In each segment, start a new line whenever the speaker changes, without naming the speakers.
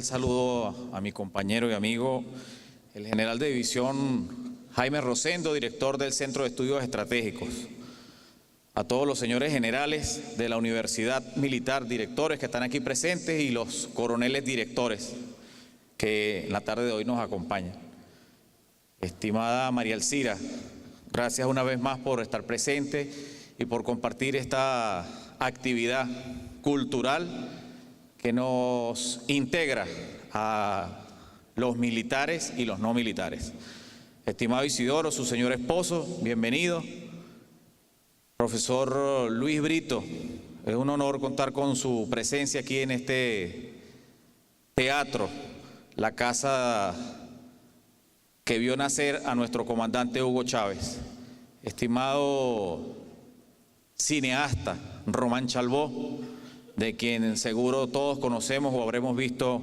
saludo a mi compañero y amigo, el general de división Jaime Rosendo, director del Centro de Estudios Estratégicos. A todos los señores generales de la Universidad Militar, directores que están aquí presentes, y los coroneles directores que en la tarde de hoy nos acompañan. Estimada María Alcira, gracias una vez más por estar presente y por compartir esta actividad cultural que nos integra a los militares y los no militares. Estimado Isidoro, su señor esposo, bienvenido. Profesor Luis Brito, es un honor contar con su presencia aquí en este teatro, la casa que vio nacer a nuestro comandante Hugo Chávez. Estimado cineasta Román Chalbaud, de quien seguro todos conocemos o habremos visto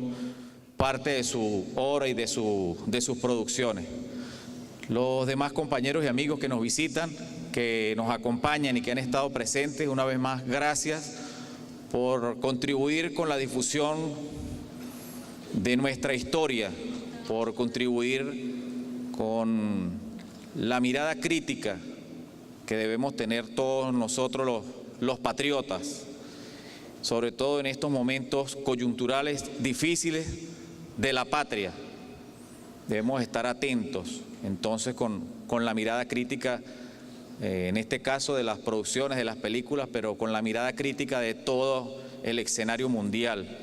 parte de su obra y de sus producciones. Los demás compañeros y amigos que nos visitan, que nos acompañan y que han estado presentes, una vez más, gracias por contribuir con la difusión de nuestra historia, por contribuir con la mirada crítica que debemos tener todos nosotros los patriotas, sobre todo en estos momentos coyunturales difíciles de la patria. Debemos estar atentos entonces con la mirada crítica, en este caso de las producciones, de las películas, pero con la mirada crítica de todo el escenario mundial.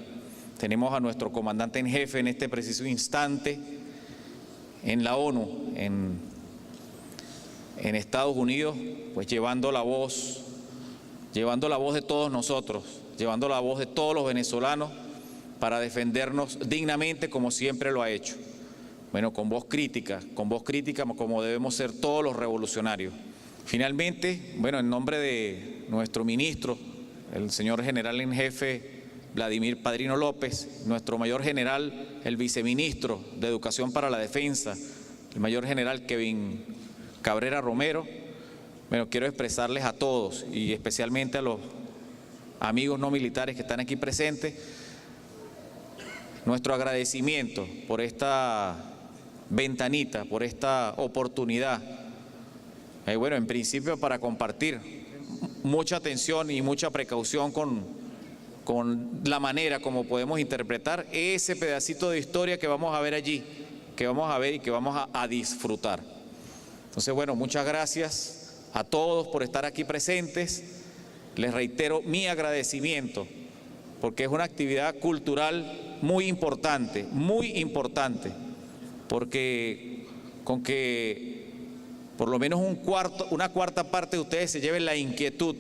Tenemos a nuestro comandante en jefe en este preciso instante en la ONU, en Estados Unidos, pues llevando la voz de todos nosotros, llevando la voz de todos los venezolanos para defendernos dignamente como siempre lo ha hecho. Bueno, con voz crítica como debemos ser todos los revolucionarios. Finalmente, bueno, en nombre de nuestro ministro, el señor general en jefe Vladimir Padrino López, nuestro mayor general, el viceministro de Educación para la Defensa, el mayor general Kevin Cabrera Romero, bueno, quiero expresarles a todos y especialmente a los amigos no militares que están aquí presentes, nuestro agradecimiento por esta ventanita, por esta oportunidad. Bueno, en principio para compartir mucha atención y mucha precaución con la manera como podemos interpretar ese pedacito de historia que vamos a ver allí, que vamos a ver y que vamos a disfrutar. Entonces, bueno, muchas gracias a todos por estar aquí presentes. Les reitero mi agradecimiento, porque es una actividad cultural muy importante, porque con que por lo menos una cuarta parte de ustedes se lleven la inquietud,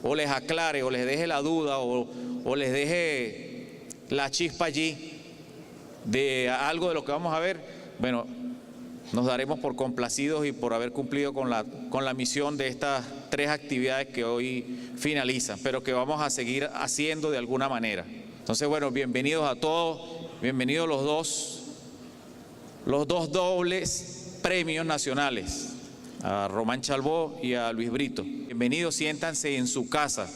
o les aclare, o les deje la duda, o les deje la chispa allí de algo de lo que vamos a ver, bueno, nos daremos por complacidos y por haber cumplido con la misión de estas 3 actividades que hoy finalizan, pero que vamos a seguir haciendo de alguna manera. Entonces, bueno, bienvenidos a todos, bienvenidos los dos dobles premios nacionales, a Román Chalbaud y a Luis Brito. Bienvenidos, siéntanse en su casa,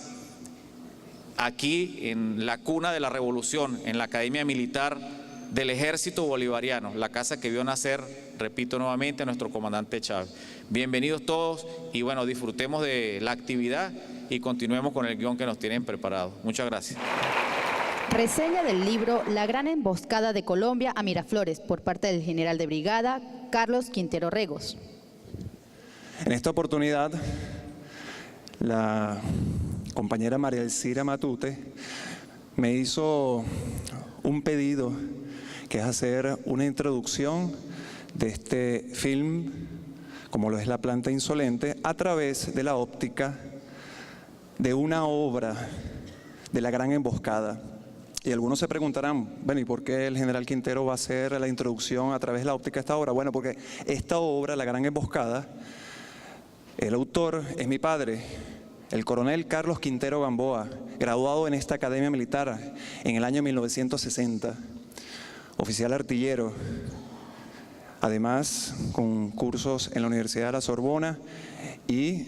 aquí en la cuna de la revolución, en la Academia Militar del Ejército Bolivariano, la casa que vio nacer, repito nuevamente, a nuestro comandante Chávez. Bienvenidos todos y bueno, disfrutemos de la actividad y continuemos con el guión que nos tienen preparado. Muchas gracias.
Reseña del libro La Gran Emboscada de Colombia a Miraflores por parte del general de brigada Carlos Quintero Regos.
En esta oportunidad, la compañera María Alcira Matute me hizo un pedido, que es hacer una introducción de este film, como lo es La Planta Insolente, a través de la óptica de una obra de La Gran Emboscada. Y algunos se preguntarán, bueno, ¿y por qué el general Quintero va a hacer la introducción a través de la óptica de esta obra? Bueno, porque esta obra, La Gran Emboscada, el autor es mi padre, el coronel Carlos Quintero Gamboa, graduado en esta Academia Militar en el año 1960, oficial artillero, además con cursos en la Universidad de la Sorbona y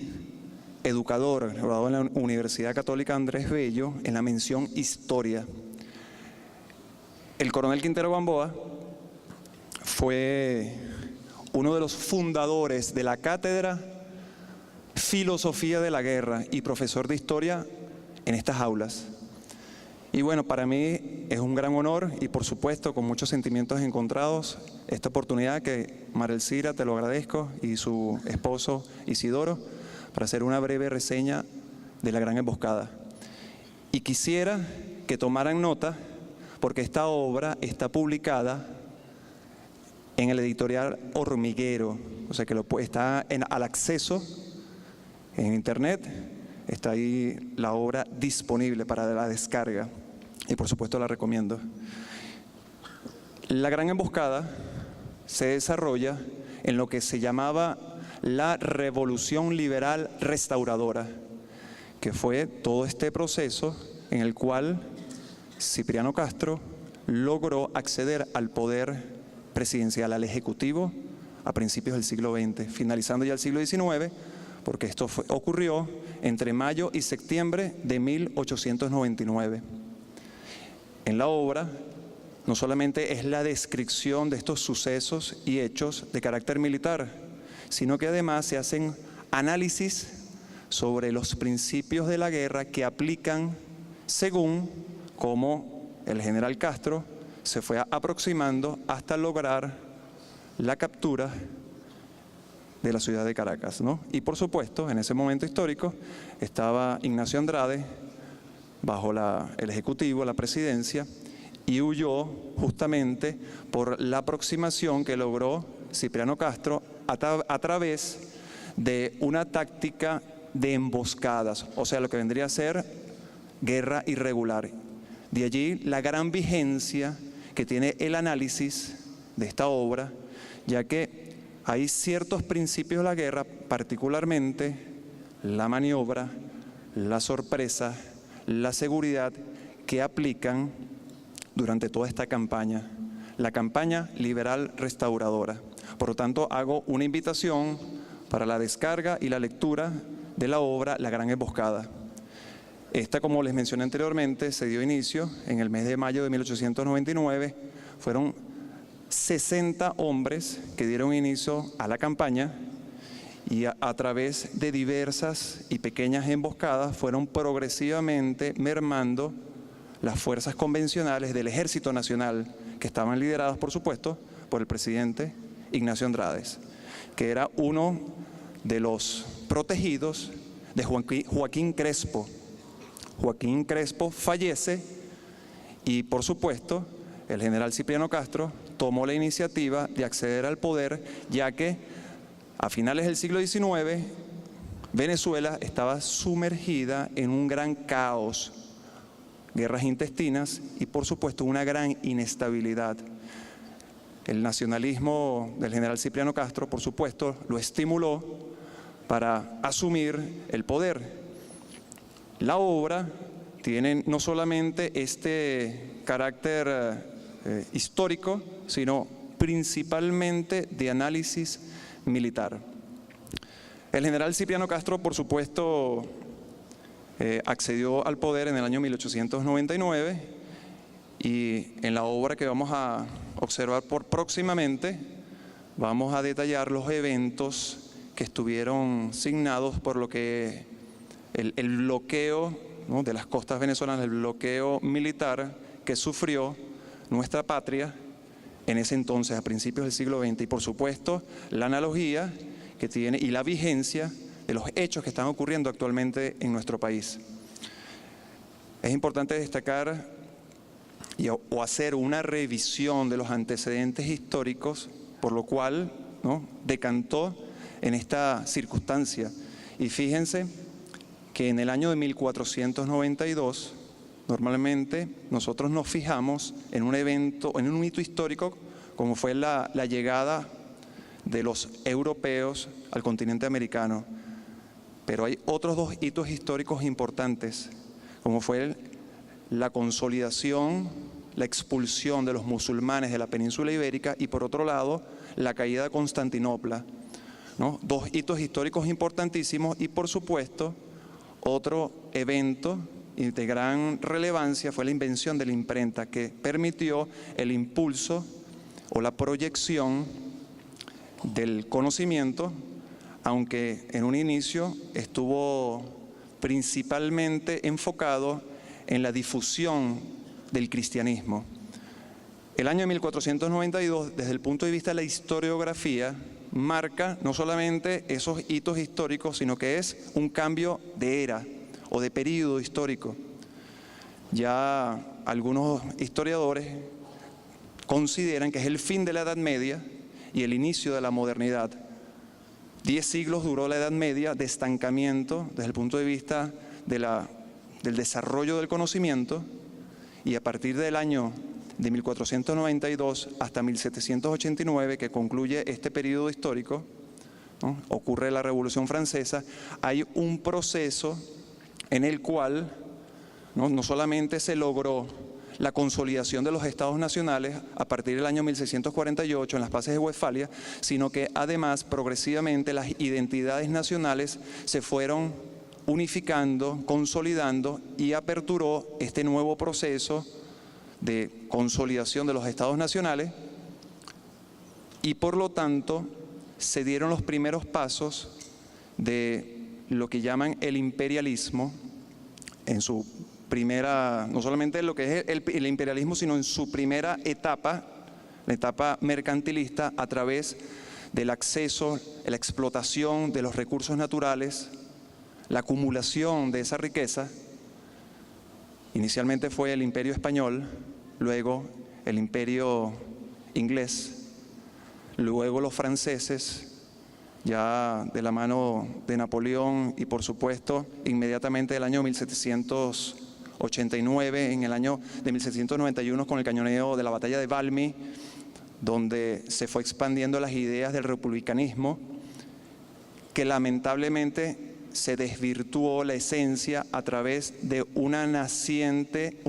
educador, graduado en la Universidad Católica Andrés Bello en la mención Historia. El coronel Quintero Gamboa fue uno de los fundadores de la cátedra Filosofía de la Guerra y profesor de historia en estas aulas. Y bueno, para mí es un gran honor y por supuesto con muchos sentimientos encontrados esta oportunidad que María Elcira, te lo agradezco, y su esposo Isidoro, para hacer una breve reseña de La Gran Emboscada. Y quisiera que tomaran nota porque esta obra está publicada en el editorial Hormiguero, o sea que está al acceso en internet, está ahí la obra disponible para la descarga y por supuesto la recomiendo. La Gran Emboscada se desarrolla en lo que se llamaba la Revolución Liberal Restauradora, que fue todo este proceso en el cual Cipriano Castro logró acceder al poder presidencial, al Ejecutivo, a principios del siglo XX, finalizando ya el siglo XIX, porque esto ocurrió entre mayo y septiembre de 1899. En la obra no solamente es la descripción de estos sucesos y hechos de carácter militar, sino que además se hacen análisis sobre los principios de la guerra que aplican según cómo el general Castro se fue aproximando hasta lograr la captura de la ciudad de Caracas, ¿no? Y por supuesto, en ese momento histórico, estaba Ignacio Andrade bajo el Ejecutivo, la presidencia, y huyó justamente por la aproximación que logró Cipriano Castro a través de una táctica de emboscadas, o sea, lo que vendría a ser guerra irregular. De allí la gran vigencia que tiene el análisis de esta obra, ya que hay ciertos principios de la guerra, particularmente la maniobra, la sorpresa, la seguridad, que aplican durante toda esta campaña, la campaña liberal restauradora. Por lo tanto, hago una invitación para la descarga y la lectura de la obra La Gran Emboscada. Esta, como les mencioné anteriormente, se dio inicio en el mes de mayo de 1899. Fueron 60 hombres que dieron inicio a la campaña y a través de diversas y pequeñas emboscadas fueron progresivamente mermando las fuerzas convencionales del Ejército Nacional, que estaban lideradas, por supuesto, por el presidente Ignacio Andrade, que era uno de los protegidos de Joaquín Crespo. Joaquín Crespo fallece y, por supuesto, el general Cipriano Castro tomó la iniciativa de acceder al poder, ya que a finales del siglo XIX Venezuela estaba sumergida en un gran caos, guerras intestinas y, por supuesto, una gran inestabilidad. El nacionalismo del general Cipriano Castro, por supuesto, lo estimuló para asumir el poder. La obra tiene no solamente este carácter histórico, sino principalmente de análisis militar. El general Cipriano Castro, por supuesto, accedió al poder en el año 1899 y en la obra que vamos a observar próximamente vamos a detallar los eventos que estuvieron signados por lo que el bloqueo, ¿no?, de las costas venezolanas, el bloqueo militar que sufrió nuestra patria en ese entonces, a principios del siglo XX, y por supuesto la analogía que tiene y la vigencia de los hechos que están ocurriendo actualmente en nuestro país. Es importante destacar o hacer una revisión de los antecedentes históricos, por lo cual, ¿no?, decantó en esta circunstancia. Y fíjense que en el año de 1492, normalmente nosotros nos fijamos en un evento, en un hito histórico, como fue la llegada de los europeos al continente americano. Pero hay otros dos hitos históricos importantes, como fue la consolidación, la expulsión de los musulmanes de la península ibérica y, por otro lado, la caída de Constantinopla, ¿no? Dos hitos históricos importantísimos y, por supuesto, otro evento y de gran relevancia fue la invención de la imprenta, que permitió el impulso o la proyección del conocimiento, aunque en un inicio estuvo principalmente enfocado en la difusión del cristianismo. El año 1492, desde el punto de vista de la historiografía, marca no solamente esos hitos históricos, sino que es un cambio de era o de período histórico. Ya algunos historiadores consideran que es el fin de la Edad Media y el inicio de la modernidad. 10 siglos duró la Edad Media de estancamiento desde el punto de vista del desarrollo del conocimiento, y a partir del año de 1492 hasta 1789, que concluye este periodo histórico, ¿no?, ocurre la Revolución Francesa, hay un proceso en el cual no solamente se logró la consolidación de los estados nacionales a partir del año 1648 en las paces de Westfalia, sino que además progresivamente las identidades nacionales se fueron unificando, consolidando, y aperturó este nuevo proceso de consolidación de los estados nacionales, y por lo tanto se dieron los primeros pasos de lo que llaman el imperialismo en su primera, no solamente lo que es el imperialismo, sino en su primera etapa, la etapa mercantilista, a través del acceso, la explotación de los recursos naturales, la acumulación de esa riqueza. Inicialmente fue el Imperio Español, luego el Imperio Inglés, luego los franceses, ya de la mano de Napoleón, y por supuesto inmediatamente del año 1789, en el año de 1791 con el cañoneo de la batalla de Valmy, donde se fue expandiendo las ideas del republicanismo, que lamentablemente se desvirtuó la esencia a través de un naciente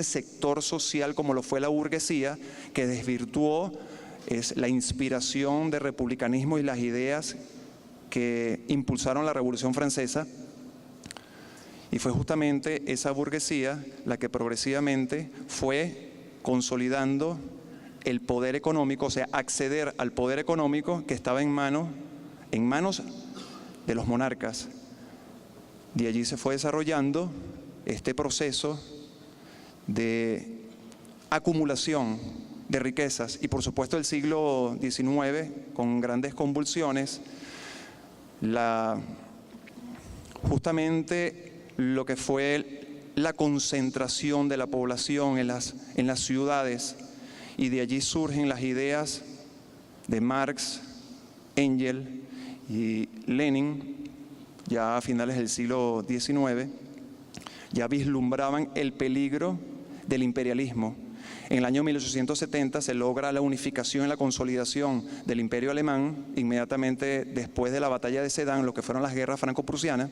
sector social como lo fue la burguesía, que desvirtuó la inspiración del republicanismo y las ideas que impulsaron la Revolución Francesa. Y fue justamente esa burguesía la que progresivamente fue consolidando el poder económico, o sea, acceder al poder económico que estaba en manos de los monarcas. De allí se fue desarrollando este proceso de acumulación de riquezas, y por supuesto el siglo XIX, con grandes convulsiones, justamente lo que fue la concentración de la población en las ciudades, y de allí surgen las ideas de Marx, Engels y Lenin. Ya a finales del siglo XIX, ya vislumbraban el peligro del imperialismo. En el año 1870 se logra la unificación y la consolidación del Imperio Alemán, inmediatamente después de la batalla de Sedan, lo que fueron las guerras franco-prusianas.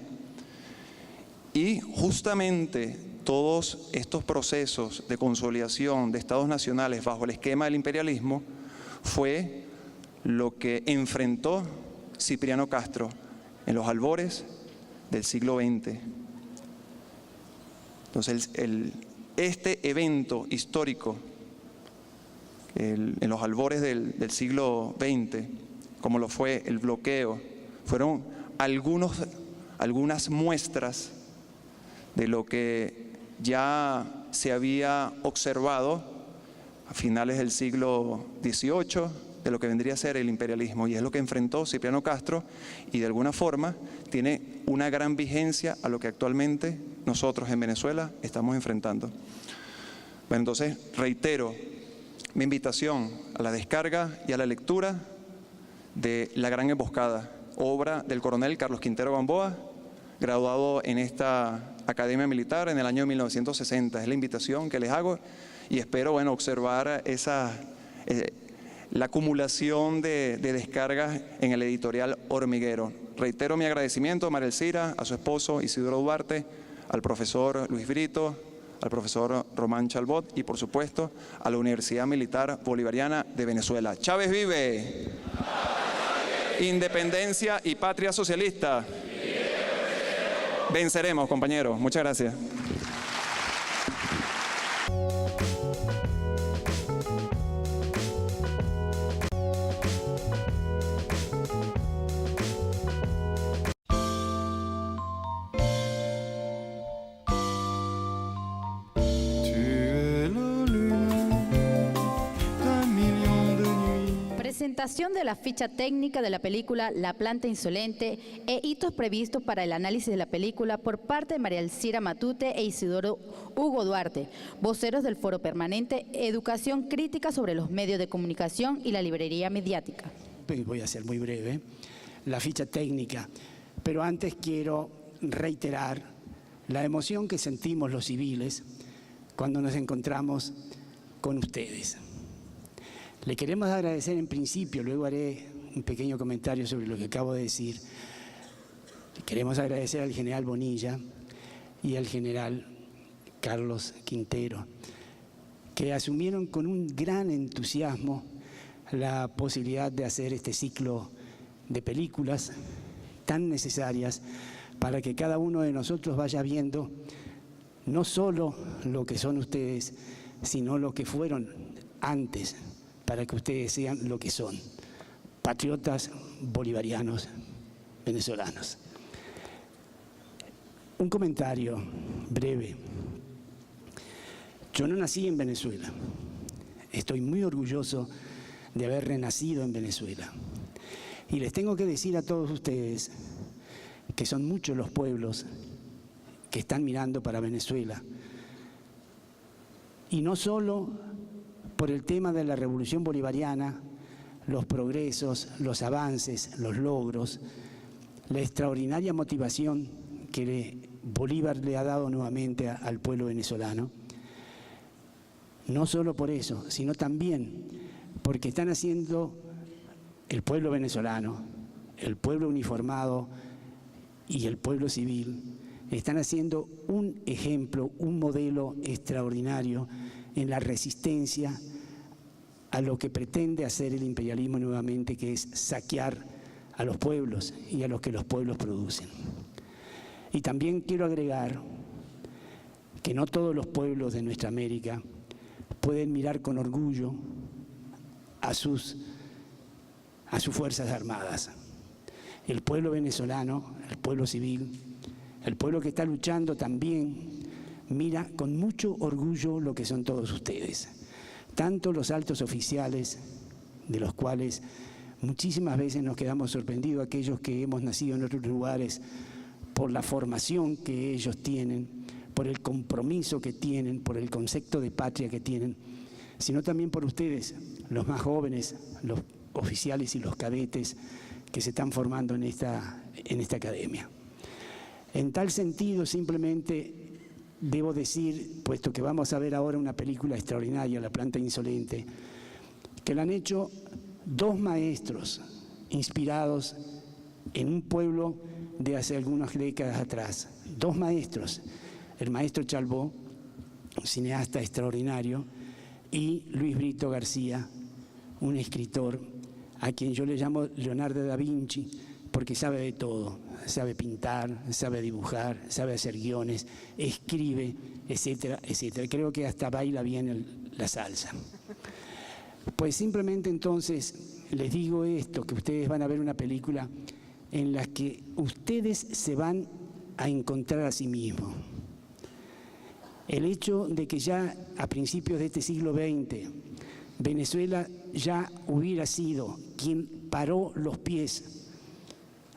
Y justamente todos estos procesos de consolidación de estados nacionales bajo el esquema del imperialismo fue lo que enfrentó Cipriano Castro en los albores del siglo XX. Entonces, este evento histórico, en los albores del siglo XX, como lo fue el bloqueo, fueron algunas muestras de lo que ya se había observado a finales del siglo XVIII, de lo que vendría a ser el imperialismo, y es lo que enfrentó Cipriano Castro, y de alguna forma tiene una gran vigencia a lo que actualmente nosotros en Venezuela estamos enfrentando. Bueno, entonces reitero mi invitación a la descarga y a la lectura de La Gran Emboscada, obra del coronel Carlos Quintero Gamboa, graduado en esta Academia Militar en el año 1960. Es la invitación que les hago, y espero, observar la acumulación de descargas en el editorial Hormiguero. Reitero mi agradecimiento a María Elcira, a su esposo Isidoro Duarte, al profesor Luis Brito, al profesor Román Chalbot, y por supuesto a la Universidad Militar Bolivariana de Venezuela. ¡Chávez vive! Independencia y patria socialista. Venceremos, compañeros. Muchas gracias.
Presentación de la ficha técnica de la película La planta insolente e hitos previstos para el análisis de la película por parte de María Elcira Matute e Isidoro Hugo Duarte, voceros del Foro Permanente Educación Crítica sobre los medios de comunicación y la librería mediática.
Voy a ser muy breve. La ficha técnica, pero antes quiero reiterar la emoción que sentimos los civiles cuando nos encontramos con ustedes. Le queremos agradecer en principio, luego haré un pequeño comentario sobre lo que acabo de decir. Queremos agradecer al general Bonilla y al general Carlos Quintero, que asumieron con un gran entusiasmo la posibilidad de hacer este ciclo de películas tan necesarias para que cada uno de nosotros vaya viendo no solo lo que son ustedes, sino lo que fueron antes, para que ustedes sean lo que son, patriotas bolivarianos venezolanos. Un comentario breve. Yo no nací en Venezuela. Estoy muy orgulloso de haber renacido en Venezuela. Y les tengo que decir a todos ustedes que son muchos los pueblos que están mirando para Venezuela. Y no solo por el tema de la revolución bolivariana, los progresos, los avances, los logros, la extraordinaria motivación que Bolívar le ha dado nuevamente al pueblo venezolano. No solo por eso, sino también porque están haciendo el pueblo venezolano, el pueblo uniformado y el pueblo civil, están haciendo un ejemplo, un modelo extraordinario en la resistencia a lo que pretende hacer el imperialismo nuevamente, que es saquear a los pueblos y a los que los pueblos producen. Y también quiero agregar que no todos los pueblos de nuestra América pueden mirar con orgullo a sus Fuerzas Armadas. El pueblo venezolano, el pueblo civil, el pueblo que está luchando también mira con mucho orgullo lo que son todos ustedes. Tanto los altos oficiales, de los cuales muchísimas veces nos quedamos sorprendidos, aquellos que hemos nacido en otros lugares, por la formación que ellos tienen, por el compromiso que tienen, por el concepto de patria que tienen, sino también por ustedes, los más jóvenes, los oficiales y los cadetes que se están formando en esta academia. En tal sentido, simplemente debo decir, puesto que vamos a ver ahora una película extraordinaria, La planta insolente, que la han hecho dos maestros inspirados en un pueblo de hace algunas décadas atrás. Dos maestros, el maestro Chalbó, un cineasta extraordinario, y Luis Brito García, un escritor a quien yo le llamo Leonardo da Vinci, porque sabe de todo, sabe pintar, sabe dibujar, sabe hacer guiones, escribe, etcétera, etcétera. Creo que hasta baila bien la salsa. Pues simplemente entonces les digo esto, que ustedes van a ver una película en la que ustedes se van a encontrar a sí mismos. El hecho de que ya a principios de este siglo XX Venezuela ya hubiera sido quien paró los pies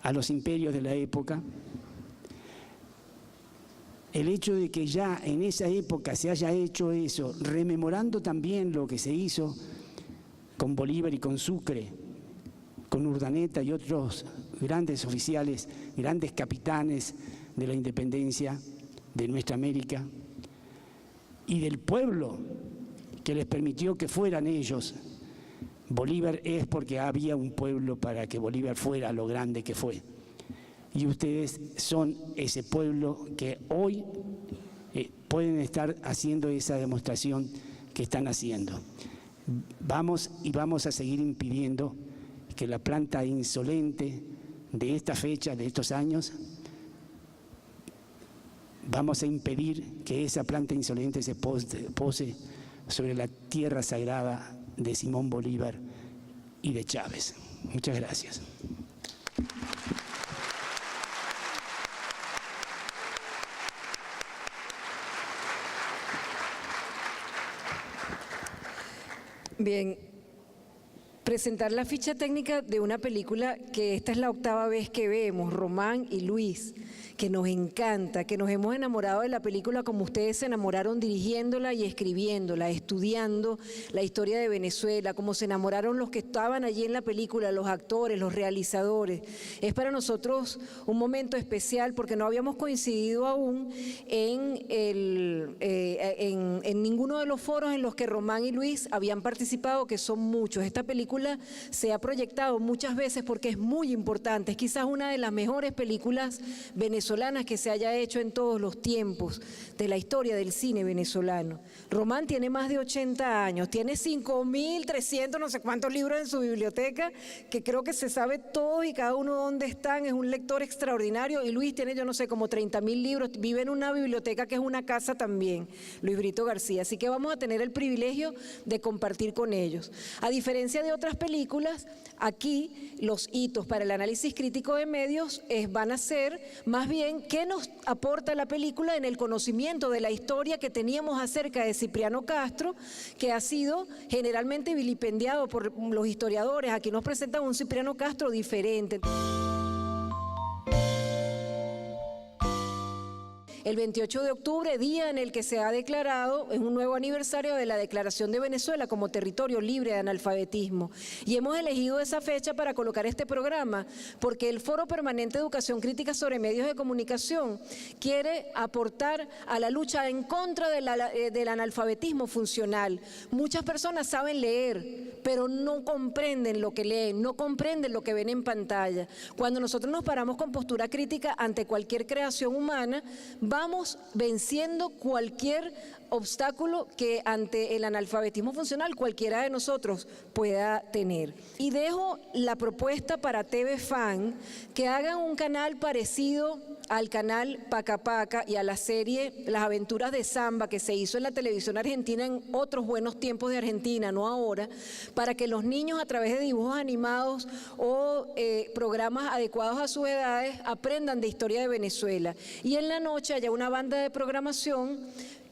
a los imperios de la época, el hecho de que ya en esa época se haya hecho eso, rememorando también lo que se hizo con Bolívar y con Sucre, con Urdaneta y otros grandes oficiales, grandes capitanes de la independencia de nuestra América, y del pueblo que les permitió que fueran ellos. Bolívar es porque había un pueblo para que Bolívar fuera lo grande que fue. Y ustedes son ese pueblo que hoy pueden estar haciendo esa demostración que están haciendo. Vamos a seguir impidiendo que la planta insolente de esta fecha, de estos años, vamos a impedir que esa planta insolente se pose sobre la tierra sagrada de Simón Bolívar y de Chávez. Muchas gracias.
Bien, presentar la ficha técnica de una película que esta es la 8ª vez que vemos, Román y Luis, que nos encanta, que nos hemos enamorado de la película como ustedes se enamoraron dirigiéndola y escribiéndola, estudiando la historia de Venezuela, como se enamoraron los que estaban allí en la película, los actores, los realizadores. Es para nosotros un momento especial porque no habíamos coincidido aún en ninguno de los foros en los que Román y Luis habían participado, que son muchos. Esta película se ha proyectado muchas veces porque es muy importante, es quizás una de las mejores películas venezolanas que se haya hecho en todos los tiempos de la historia del cine venezolano. Román tiene más de 80 años, tiene 5.300 no sé cuántos libros en su biblioteca, que creo que se sabe todos y cada uno dónde están, es un lector extraordinario, y Luis tiene, yo no sé, como 30.000 libros, vive en una biblioteca que es una casa también, Luis Brito García, así que vamos a tener el privilegio de compartir con ellos. A diferencia de otras películas, aquí los hitos para el análisis crítico de medios van a ser más bien qué nos aporta la película en el conocimiento de la historia que teníamos acerca de Cipriano Castro, que ha sido generalmente vilipendiado por los historiadores. Aquí nos presentan un Cipriano Castro diferente. El 28 de octubre, día en el que se ha declarado, es un nuevo aniversario de la declaración de Venezuela como territorio libre de analfabetismo. Y hemos elegido esa fecha para colocar este programa porque el Foro Permanente de Educación Crítica sobre Medios de Comunicación quiere aportar a la lucha en contra del analfabetismo funcional. Muchas personas saben leer, pero no comprenden lo que leen, no comprenden lo que ven en pantalla. Cuando nosotros nos paramos con postura crítica ante cualquier creación humana, vamos venciendo cualquier obstáculo que ante el analfabetismo funcional cualquiera de nosotros pueda tener. Y dejo la propuesta para TV Fan que hagan un canal parecido al canal Paca Paca y a la serie Las Aventuras de Samba que se hizo en la televisión argentina en otros buenos tiempos de Argentina, no ahora, para que los niños a través de dibujos animados o programas adecuados a sus edades aprendan de historia de Venezuela. Y en la noche haya una banda de programación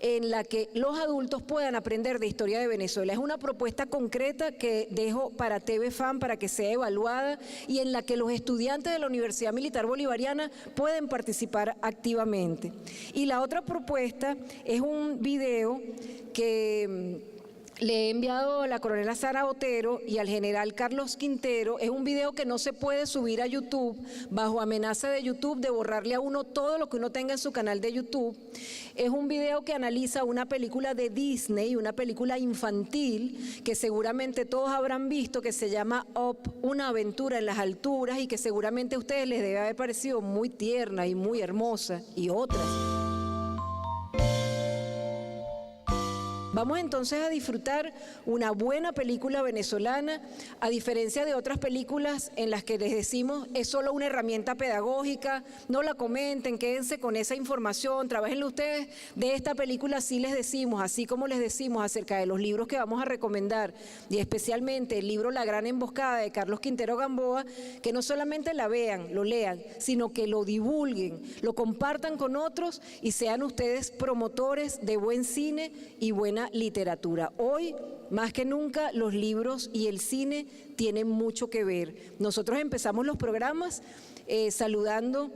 en la que los adultos puedan aprender de historia de Venezuela. Es una propuesta concreta que dejo para TV Fan para que sea evaluada y en la que los estudiantes de la Universidad Militar Bolivariana pueden participar activamente. Y la otra propuesta es un video que le he enviado a la coronela Sara Otero y al general Carlos Quintero. Es un video que no se puede subir a YouTube, bajo amenaza de YouTube de borrarle a uno todo lo que uno tenga en su canal de YouTube. Es un video que analiza una película de Disney, una película infantil que seguramente todos habrán visto, que se llama Up, una aventura en las alturas, y que seguramente a ustedes les debe haber parecido muy tierna y muy hermosa, y otras. Vamos entonces a disfrutar una buena película venezolana, a diferencia de otras películas en las que les decimos es solo una herramienta pedagógica, no la comenten, quédense con esa información, trabajenlo ustedes. De esta película sí les decimos, así como les decimos acerca de los libros que vamos a recomendar, y especialmente el libro La Gran Emboscada de Carlos Quintero Gamboa, que no solamente la vean, lo lean, sino que lo divulguen, lo compartan con otros y sean ustedes promotores de buen cine y buena literatura. Hoy, más que nunca, los libros y el cine tienen mucho que ver. Nosotros empezamos los programas saludando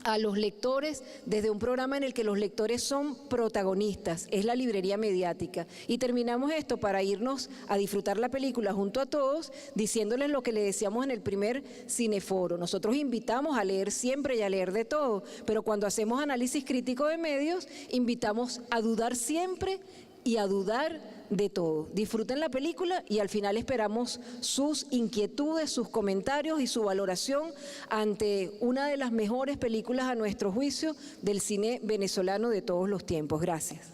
a los lectores desde un programa en el que los lectores son protagonistas, es la librería mediática. Y terminamos esto para irnos a disfrutar la película junto a todos, diciéndoles lo que le decíamos en el primer cineforo. Nosotros invitamos a leer siempre y a leer de todo, pero cuando hacemos análisis crítico de medios, invitamos a dudar siempre y a dudar de todo. Disfruten la película y al final esperamos sus inquietudes, sus comentarios y su valoración ante una de las mejores películas, a nuestro juicio, del cine venezolano de todos los tiempos. Gracias.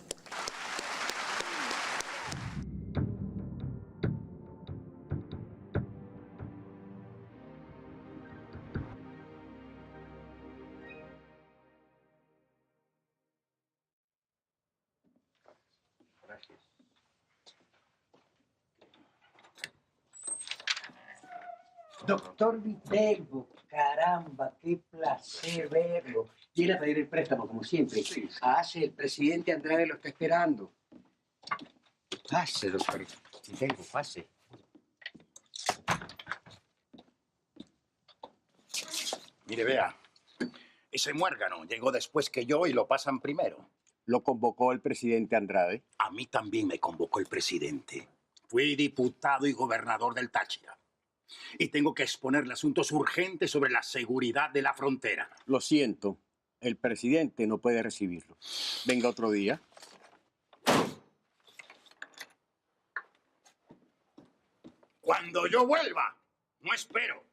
Doctor Viterbo, caramba, qué placer verlo. Viene a pedir el préstamo, como siempre.
Sí.
Pase, el presidente Andrade lo está esperando.
Pase, doctor Viterbo, pase. Mire, vea, ese muérgano llegó después que yo y lo pasan primero.
Lo convocó el presidente Andrade.
A mí también me convocó el presidente. Fui diputado y gobernador del Táchira. Y tengo que exponerle asuntos urgentes sobre la seguridad de la frontera.
Lo siento, el presidente no puede recibirlo. Venga otro día.
Cuando yo vuelva, no espero.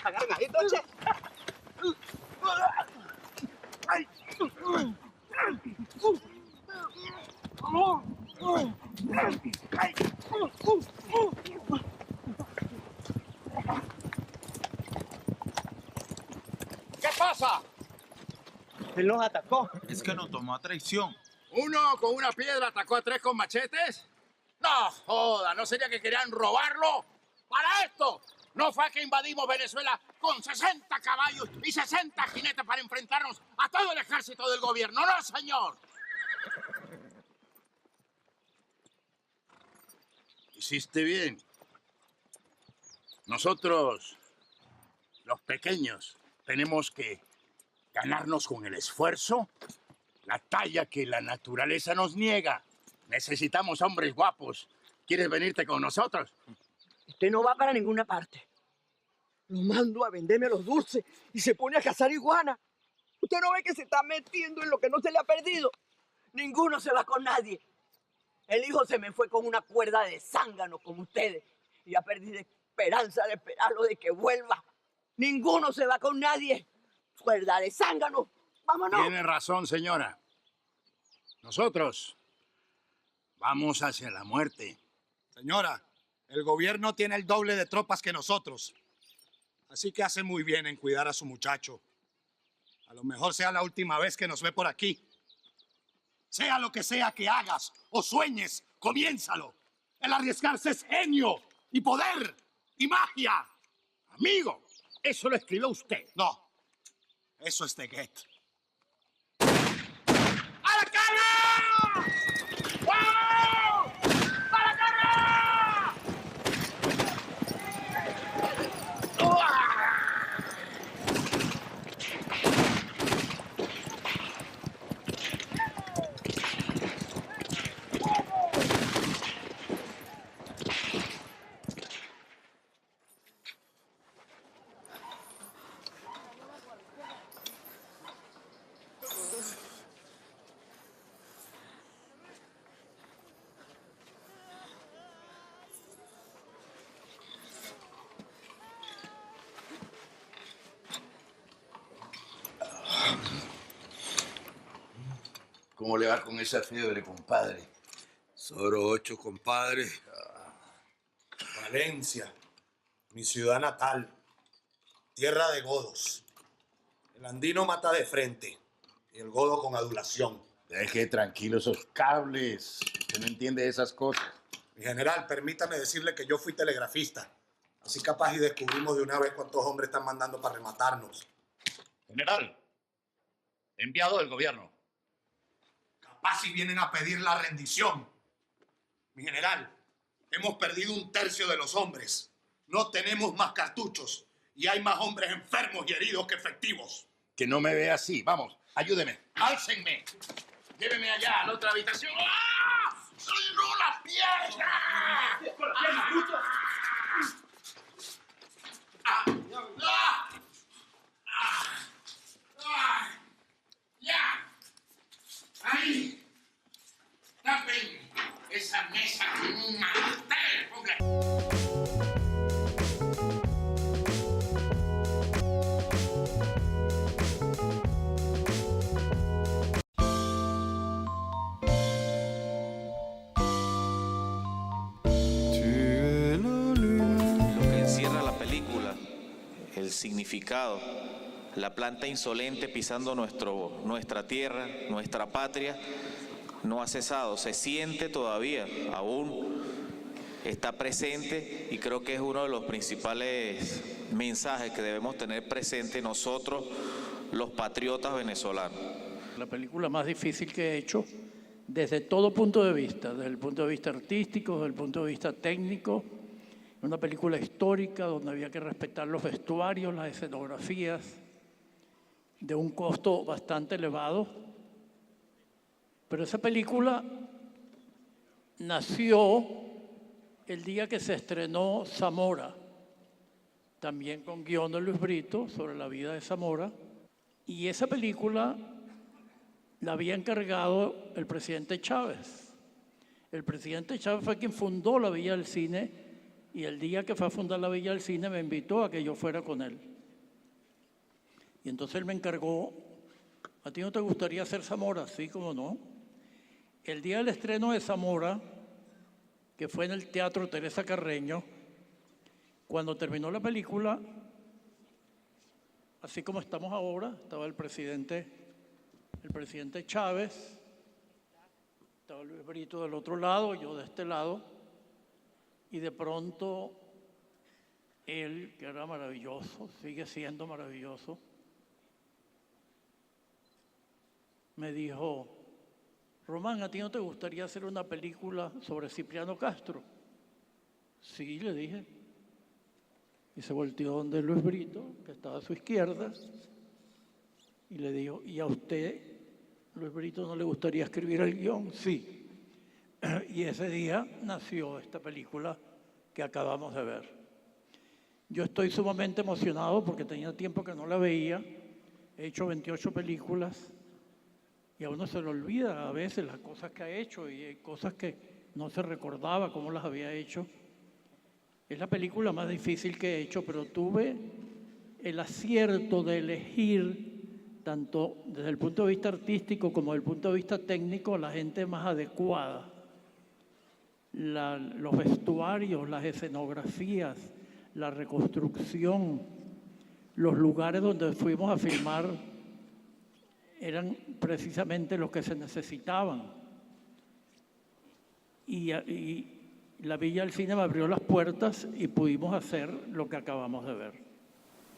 Agarradito, che.
¿Qué pasa?
Él nos atacó.
Es que nos tomó a traición.
¿Uno con una piedra atacó a tres con machetes? No joda, ¿no sería que querían robarlo? ¡Para esto! No fue que invadimos Venezuela con 60 caballos y 60 jinetes para enfrentarnos a todo el ejército del gobierno. ¡No, señor! Hiciste bien. Nosotros, los pequeños, tenemos que ganarnos con el esfuerzo la talla que la naturaleza nos niega. Necesitamos hombres guapos. ¿Quieres venirte con nosotros?
Usted no va para ninguna parte. Lo mando a venderme los dulces y se pone a cazar iguana. Usted no ve que se está metiendo en lo que no se le ha perdido. Ninguno se va con nadie. El hijo se me fue con una cuerda de zángano como ustedes. Y ya perdí la esperanza de esperarlo de que vuelva. Ninguno se va con nadie. Cuerda de zángano. Vámonos.
Tiene razón, señora. Nosotros Vamos hacia la muerte.
Señora, el gobierno tiene el doble de tropas que nosotros. Así que hace muy bien en cuidar a su muchacho. A lo mejor sea la última vez que nos ve por aquí. Sea lo que sea que hagas o sueñes, comiénzalo. El arriesgarse es genio y poder y magia.
Amigo, eso lo escribió usted.
No, eso es de Goethe.
¡A la carga! ¡Wow! ¡A la carga! ¿Cómo le va con esa fiebre, compadre?
Soro 8, compadre. Valencia, mi ciudad natal. Tierra de godos. El andino mata de frente y el godo con adulación.
Deje tranquilo esos cables. Usted no entiende esas cosas.
Mi general, permítame decirle que yo fui telegrafista. Así capaz y descubrimos de una vez cuántos hombres están mandando para rematarnos.
General, enviado del gobierno.
Capaz si vienen a pedir la rendición. Mi general, hemos perdido 1/3 de los hombres. No tenemos más cartuchos y hay más hombres enfermos y heridos que efectivos.
Que no me vea así. Vamos, ayúdeme. ¡Álcenme! Lléveme allá a la otra habitación. ¡Ah! ¡No, la pierna! ¡Con la pierna, justo! ¡Ah! ¡Ah! ¡Ah! ¡Ya! ¡Ahí! ¡Tapen esa mesa con un mantel! ¡Ponga!
Lo que encierra la película, el significado, la planta insolente pisando nuestra tierra, nuestra patria, no ha cesado, se siente todavía, aún está presente y creo que es uno de los principales mensajes que debemos tener presente nosotros, los patriotas venezolanos.
La película más difícil que he hecho desde todo punto de vista, desde el punto de vista artístico, desde el punto de vista técnico. Una película histórica donde había que respetar los vestuarios, las escenografías, de un costo bastante elevado. Pero esa película nació el día que se estrenó Zamora, también con guión de Luis Brito sobre la vida de Zamora. Y esa película la había encargado el presidente Chávez. El presidente Chávez fue quien fundó la Villa del Cine y el día que fue a fundar la Villa del Cine me invitó a que yo fuera con él. Y entonces él me encargó, ¿a ti no te gustaría hacer Zamora? Sí, cómo no. El día del estreno de Zamora, que fue en el Teatro Teresa Carreño, cuando terminó la película, así como estamos ahora, estaba el presidente Chávez, estaba Luis Brito del otro lado, yo de este lado, y de pronto él, que era maravilloso, sigue siendo maravilloso, me dijo: Román, ¿a ti no te gustaría hacer una película sobre Cipriano Castro? Sí, le dije. Y se volteó donde Luis Brito, que estaba a su izquierda, y le dijo: ¿y a usted, Luis Brito, no le gustaría escribir el guión? Sí. Y ese día nació esta película que acabamos de ver. Yo estoy sumamente emocionado porque tenía tiempo que no la veía. He hecho 28 películas y a uno se le olvida a veces las cosas que ha hecho y hay cosas que no se recordaba cómo las había hecho. Es la película más difícil que he hecho, pero tuve el acierto de elegir, tanto desde el punto de vista artístico como desde el punto de vista técnico, la gente más adecuada los vestuarios, las escenografías, la reconstrucción, los lugares donde fuimos a filmar eran precisamente los que se necesitaban. Y la Villa del Cine me abrió las puertas y pudimos hacer lo que acabamos de ver.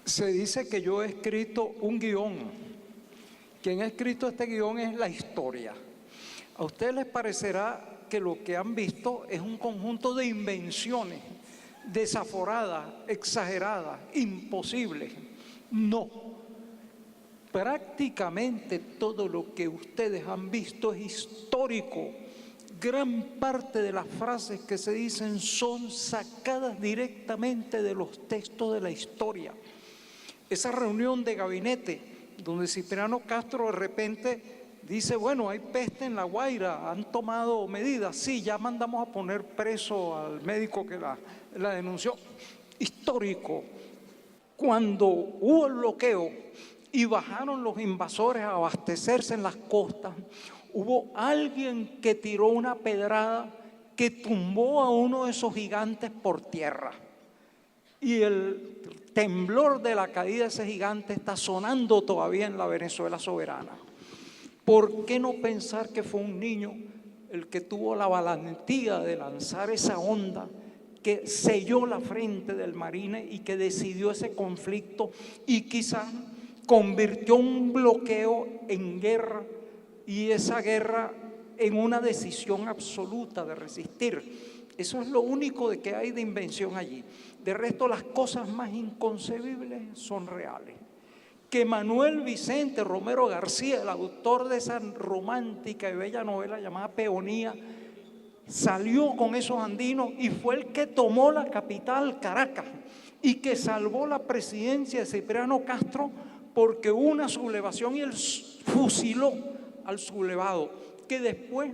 Se dice que yo he escrito un guión. Quien ha escrito este guión es la historia. A ustedes les parecerá que lo que han visto es un conjunto de invenciones desaforadas, exageradas, imposibles. No. Prácticamente todo lo que ustedes han visto es histórico. Gran parte de las frases que se dicen son sacadas directamente de los textos de la historia. Esa reunión de gabinete donde Cipriano Castro de repente dice, bueno, hay peste en La Guaira, han tomado medidas, sí, ya mandamos a poner preso al médico que la denunció. Histórico. Cuando hubo el bloqueo y bajaron los invasores a abastecerse en las costas, hubo alguien que tiró una pedrada que tumbó a uno de esos gigantes por tierra. Y el temblor de la caída de ese gigante está sonando todavía en la Venezuela soberana. ¿Por qué no pensar que fue un niño el que tuvo la valentía de lanzar esa onda que selló la frente del Marine y que decidió ese conflicto y quizás convirtió un bloqueo en guerra y esa guerra en una decisión absoluta de resistir? Eso es lo único de que hay de invención allí. De resto, las cosas más inconcebibles son reales. Que Manuel Vicente Romero García, el autor de esa romántica y bella novela llamada Peonía, salió con esos andinos y fue el que tomó la capital, Caracas, y que salvó la presidencia de Cipriano Castro porque hubo una sublevación y él fusiló al sublevado, que después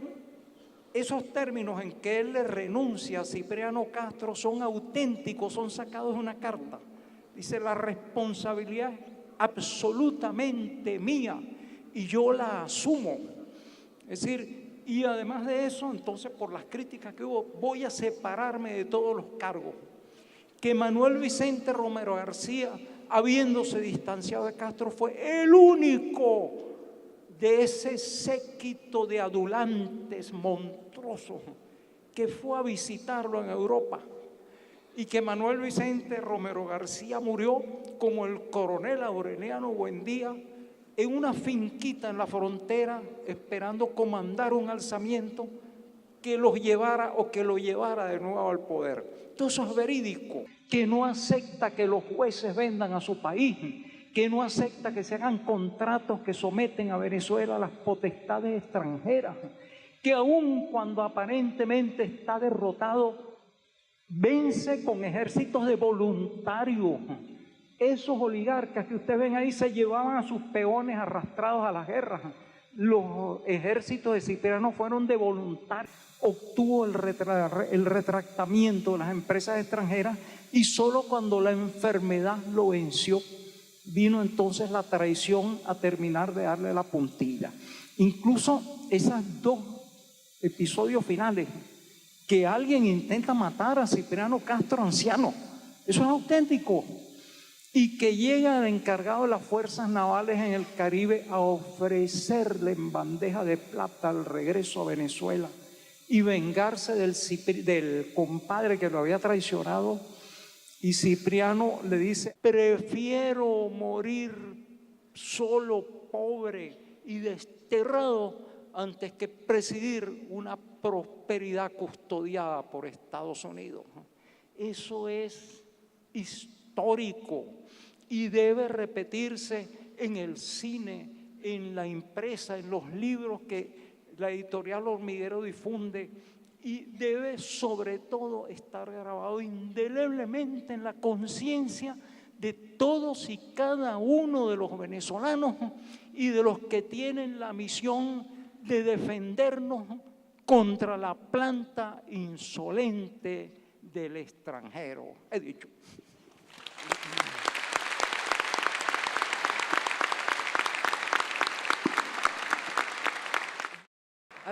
esos términos en que él le renuncia a Cipriano Castro son auténticos, son sacados de una carta. Dice, la responsabilidad es absolutamente mía y yo la asumo. Es decir, y además de eso, entonces por las críticas que hubo, voy a separarme de todos los cargos. Que Manuel Vicente Romero García, habiéndose distanciado de Castro, fue el único de ese séquito de adulantes monstruosos que fue a visitarlo en Europa, y que Manuel Vicente Romero García murió como el coronel Aureliano Buendía en una finquita en la frontera esperando comandar un alzamiento que los llevara o que lo llevara de nuevo al poder. Todo eso es verídico. Que no acepta que los jueces vendan a su país, que no acepta que se hagan contratos que someten a Venezuela a las potestades extranjeras, que aun cuando aparentemente está derrotado, vence con ejércitos de voluntarios. Esos oligarcas que ustedes ven ahí se llevaban a sus peones arrastrados a las guerras. Los ejércitos de Cipriano fueron de voluntarios. Obtuvo el retractamiento de las empresas extranjeras y solo cuando la enfermedad lo venció, vino entonces la traición a terminar de darle la puntilla. Incluso esos dos episodios finales, que alguien intenta matar a Cipriano Castro anciano, eso es auténtico, y que llega el encargado de las fuerzas navales en el Caribe a ofrecerle en bandeja de plata el regreso a Venezuela y vengarse del compadre que lo había traicionado. Y Cipriano le dice, prefiero morir solo, pobre y desterrado antes que presidir una prosperidad custodiada por Estados Unidos. Eso es histórico y debe repetirse en el cine, en la impresa, en los libros que la editorial Hormiguero difunde, y debe sobre todo estar grabado indeleblemente en la conciencia de todos y cada uno de los venezolanos y de los que tienen la misión de defendernos contra la planta insolente del extranjero. He dicho.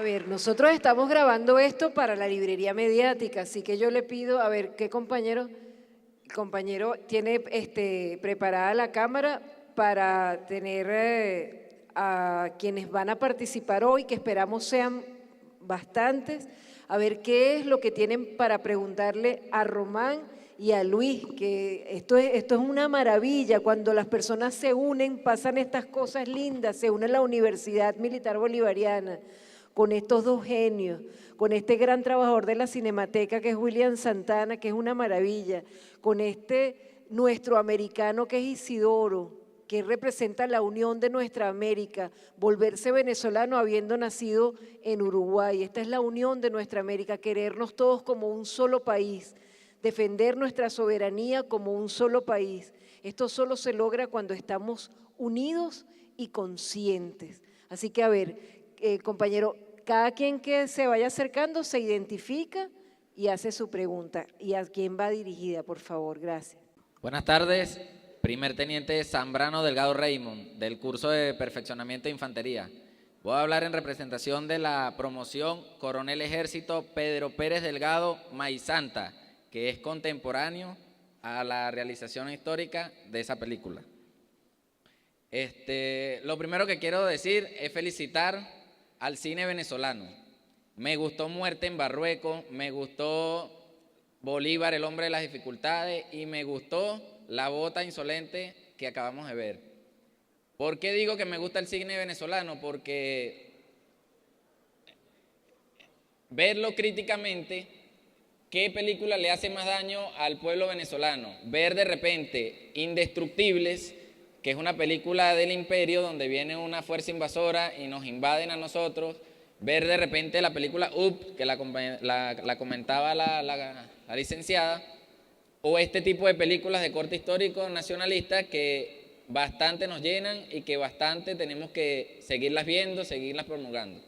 A ver, nosotros estamos grabando esto para la librería mediática, así que yo le pido, a ver, ¿qué compañero? El compañero tiene preparada la cámara para tener a quienes van a participar hoy, que esperamos sean bastantes, a ver qué es lo que tienen para preguntarle a Román y a Luis, que esto es una maravilla, cuando las personas se unen pasan estas cosas lindas, se une la Universidad Militar Bolivariana con estos dos genios, con este gran trabajador de la Cinemateca que es William Santana, que es una maravilla, con nuestro americano que es Isidoro, que representa la unión de nuestra América, volverse venezolano habiendo nacido en Uruguay. Esta es la unión de nuestra América, querernos todos como un solo país, defender nuestra soberanía como un solo país. Esto solo se logra cuando estamos unidos y conscientes. Así que, a ver, compañero, cada quien que se vaya acercando se identifica y hace su pregunta. ¿Y a quién va dirigida, por favor? Gracias.
Buenas tardes, primer teniente Zambrano Delgado Raymond, del curso de perfeccionamiento de infantería. Voy a hablar en representación de la promoción Coronel Ejército Pedro Pérez Delgado Maizanta, que es contemporáneo a la realización histórica de esa película. Lo primero que quiero decir es felicitar al cine venezolano. Me gustó Muerte en Marruecos, me gustó Bolívar, el hombre de las dificultades, y me gustó La bota insolente que acabamos de ver. ¿Por qué digo que me gusta el cine venezolano? Porque verlo críticamente, ¿qué película le hace más daño al pueblo venezolano? Ver de repente Indestructibles, que es una película del imperio donde viene una fuerza invasora y nos invaden a nosotros, ver de repente la película Up, que la comentaba la licenciada, o este tipo de películas de corte histórico nacionalista que bastante nos llenan y que bastante tenemos que seguirlas viendo, seguirlas promulgando.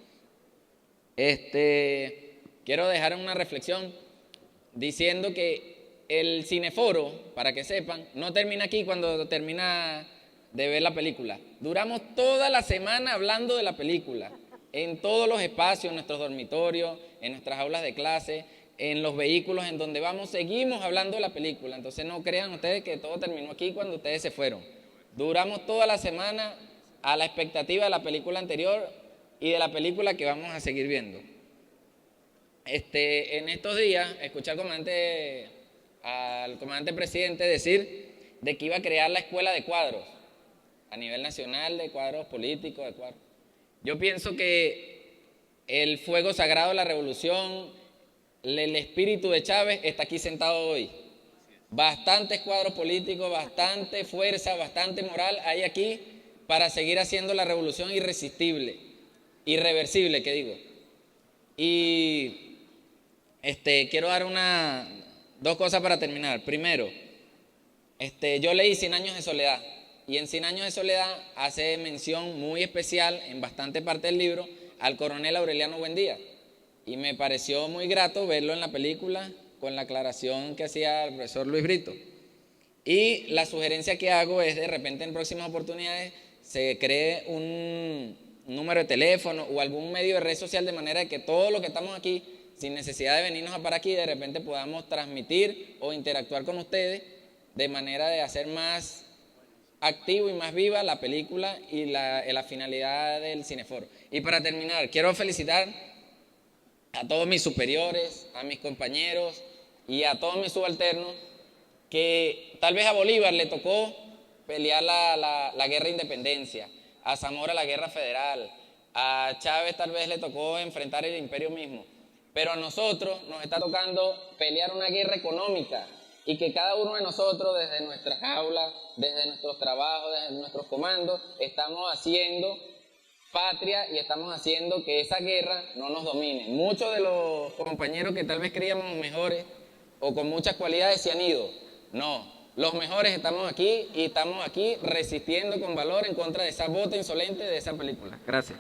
Quiero dejar una reflexión diciendo que el cineforo, para que sepan, no termina aquí cuando termina de ver la película. Duramos toda la semana hablando de la película, en todos los espacios, en nuestros dormitorios, en nuestras aulas de clase, en los vehículos en donde vamos, seguimos hablando de la película. Entonces no crean ustedes que todo terminó aquí cuando ustedes se fueron. Duramos toda la semana a la expectativa de la película anterior y de la película que vamos a seguir viendo. En estos días escuché al comandante presidente decir de que iba a crear la escuela de cuadros a nivel nacional, de cuadros políticos, de cuadros. Yo pienso que el fuego sagrado de la revolución, el espíritu de Chávez está aquí sentado hoy. Bastantes cuadros políticos, bastante fuerza, bastante moral hay aquí para seguir haciendo la revolución irresistible, irreversible, que digo. Y quiero dar dos cosas para terminar. Primero, yo leí 100 años de soledad, y en 100 años de soledad hace mención muy especial en bastante parte del libro al coronel Aureliano Buendía, y me pareció muy grato verlo en la película con la aclaración que hacía el profesor Luis Brito. Y la sugerencia que hago es de repente en próximas oportunidades se cree un número de teléfono o algún medio de red social, de manera que todos los que estamos aquí, sin necesidad de venirnos a parar aquí, de repente podamos transmitir o interactuar con ustedes de manera de hacer más activo y más viva la película y la finalidad del cineforo. Y para terminar, quiero felicitar a todos mis superiores, a mis compañeros y a todos mis subalternos, que tal vez a Bolívar le tocó pelear la guerra de independencia, a Zamora la guerra federal, a Chávez tal vez le tocó enfrentar el imperio mismo, pero a nosotros nos está tocando pelear una guerra económica, y que cada uno de nosotros desde nuestras aulas, desde nuestros trabajos, desde nuestros comandos, estamos haciendo patria y estamos haciendo que esa guerra no nos domine. Muchos de los compañeros que tal vez creíamos mejores o con muchas cualidades se han ido. No, los mejores estamos aquí y estamos aquí resistiendo con valor en contra de esa bota insolente de esa película. Gracias.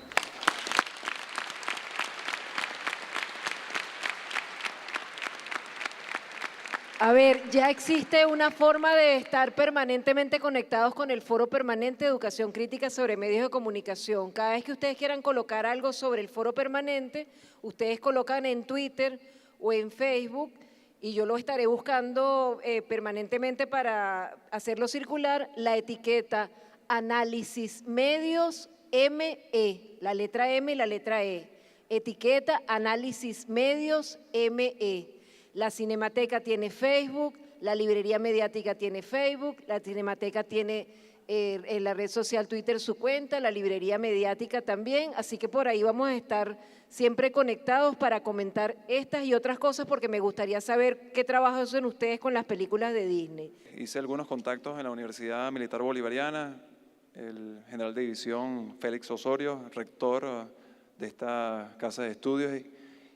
A ver, ya existe una forma de estar permanentemente conectados con el Foro Permanente de Educación Crítica sobre Medios de Comunicación. Cada vez que ustedes quieran colocar algo sobre el Foro Permanente, ustedes colocan en Twitter o en Facebook, y yo lo estaré buscando permanentemente para hacerlo circular, la etiqueta Análisis Medios ME, la letra M y la letra E. Etiqueta Análisis Medios ME. La Cinemateca tiene Facebook, la Librería Mediática tiene Facebook, la Cinemateca tiene en la red social Twitter su cuenta, la Librería Mediática también, así que por ahí vamos a estar siempre conectados para comentar estas y otras cosas, porque me gustaría saber qué trabajo hacen ustedes con las películas de Disney.
Hice algunos contactos en la Universidad Militar Bolivariana, el general de división Félix Osorio, rector de esta casa de estudios,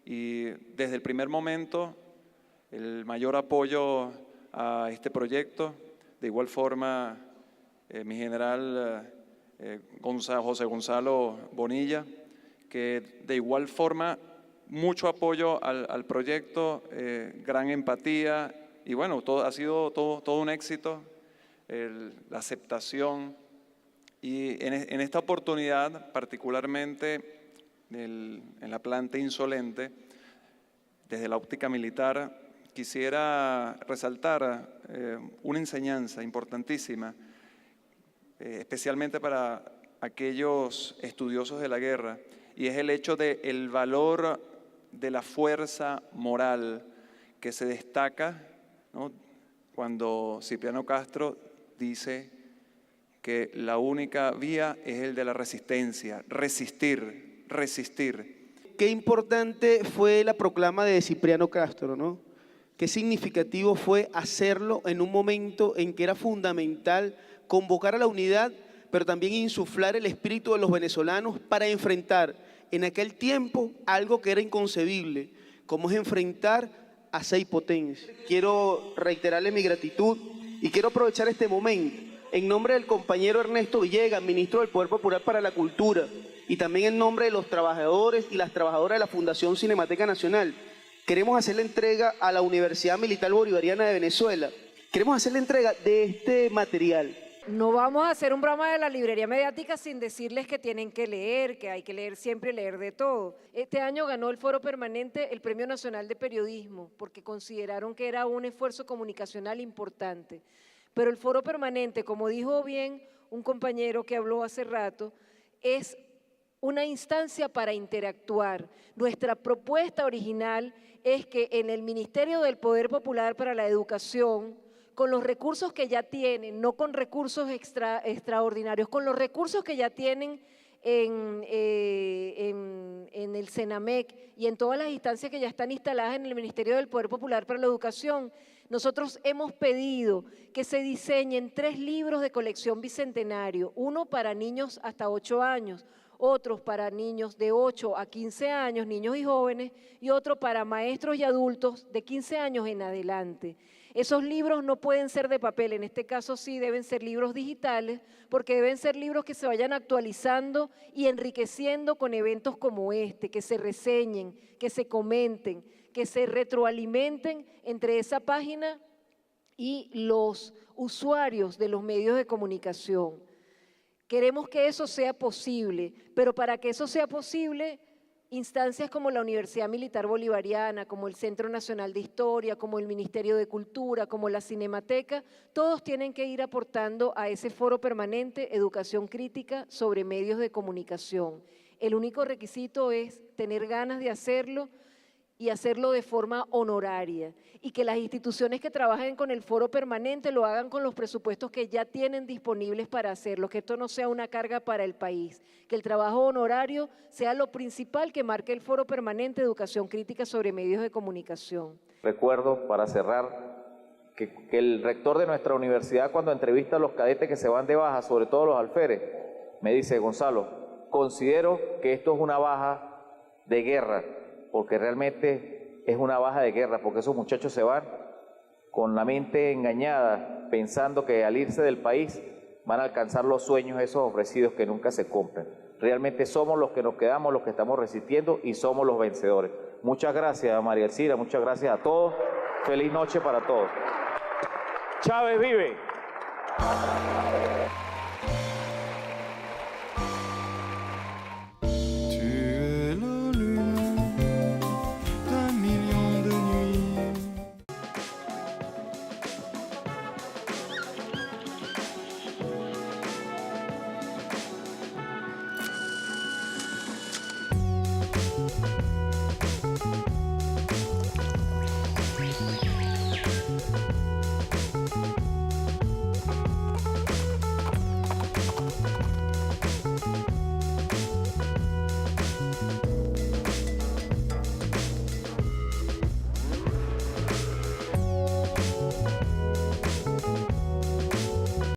y desde el primer momento el mayor apoyo a este proyecto. De igual forma, mi general José Gonzalo Bonilla, que de igual forma mucho apoyo al proyecto, gran empatía, y bueno, ha sido todo un éxito, la aceptación. Y en esta oportunidad, particularmente en la planta Insolente, desde la óptica militar, quisiera resaltar una enseñanza importantísima, especialmente para aquellos estudiosos de la guerra, y es el hecho del valor de la fuerza moral que se destaca, ¿no?, cuando Cipriano Castro dice que la única vía es el de la resistencia, resistir.
Qué importante fue la proclama de Cipriano Castro, ¿no? Qué significativo fue hacerlo en un momento en que era fundamental convocar a la unidad, pero también insuflar el espíritu de los venezolanos para enfrentar en aquel tiempo algo que era inconcebible, como es enfrentar a 6 potencias. Quiero reiterarle mi gratitud y quiero aprovechar este momento en nombre del compañero Ernesto Villegas, ministro del Poder Popular para la Cultura, y también en nombre de los trabajadores y las trabajadoras de la Fundación Cinemateca Nacional. Queremos hacer la entrega a la Universidad Militar Bolivariana de Venezuela. Queremos hacer la entrega de este material.
No vamos a hacer un programa de la Librería Mediática sin decirles que tienen que leer, que hay que leer siempre, leer de todo. Este año ganó el Foro Permanente el Premio Nacional de Periodismo, porque consideraron que era un esfuerzo comunicacional importante. Pero el Foro Permanente, como dijo bien un compañero que habló hace rato, es una instancia para interactuar. Nuestra propuesta original es que en el Ministerio del Poder Popular para la Educación, con los recursos que ya tienen, no con recursos extraordinarios, con los recursos que ya tienen en el CENAMEC y en todas las instancias que ya están instaladas en el Ministerio del Poder Popular para la Educación, nosotros hemos pedido que se diseñen 3 libros de colección bicentenario, uno para niños hasta 8 años, otros para niños de 8 a 15 años, niños y jóvenes, y otro para maestros y adultos de 15 años en adelante. Esos libros no pueden ser de papel, en este caso sí deben ser libros digitales, porque deben ser libros que se vayan actualizando y enriqueciendo con eventos como este, que se reseñen, que se comenten, que se retroalimenten entre esa página y los usuarios de los medios de comunicación. Queremos que eso sea posible, pero para que eso sea posible, instancias como la Universidad Militar Bolivariana, como el Centro Nacional de Historia, como el Ministerio de Cultura, como la Cinemateca, todos tienen que ir aportando a ese foro permanente Educación Crítica sobre medios de comunicación. El único requisito es tener ganas de hacerlo y hacerlo de forma honoraria, y que las instituciones que trabajen con el foro permanente lo hagan con los presupuestos que ya tienen disponibles para hacerlo, que esto no sea una carga para el país, que el trabajo honorario sea lo principal que marque el foro permanente de Educación Crítica sobre medios de comunicación.
Recuerdo, para cerrar, que el rector de nuestra universidad, cuando entrevista a los cadetes que se van de baja, sobre todo los alférez, me dice: Gonzalo, considero que esto es una baja de guerra, porque realmente es una baja de guerra, porque esos muchachos se van con la mente engañada, pensando que al irse del país van a alcanzar los sueños esos ofrecidos que nunca se cumplen. Realmente somos los que nos quedamos, los que estamos resistiendo, y somos los vencedores. Muchas gracias, María Elcira, muchas gracias a todos. Feliz noche para todos. Chávez vive.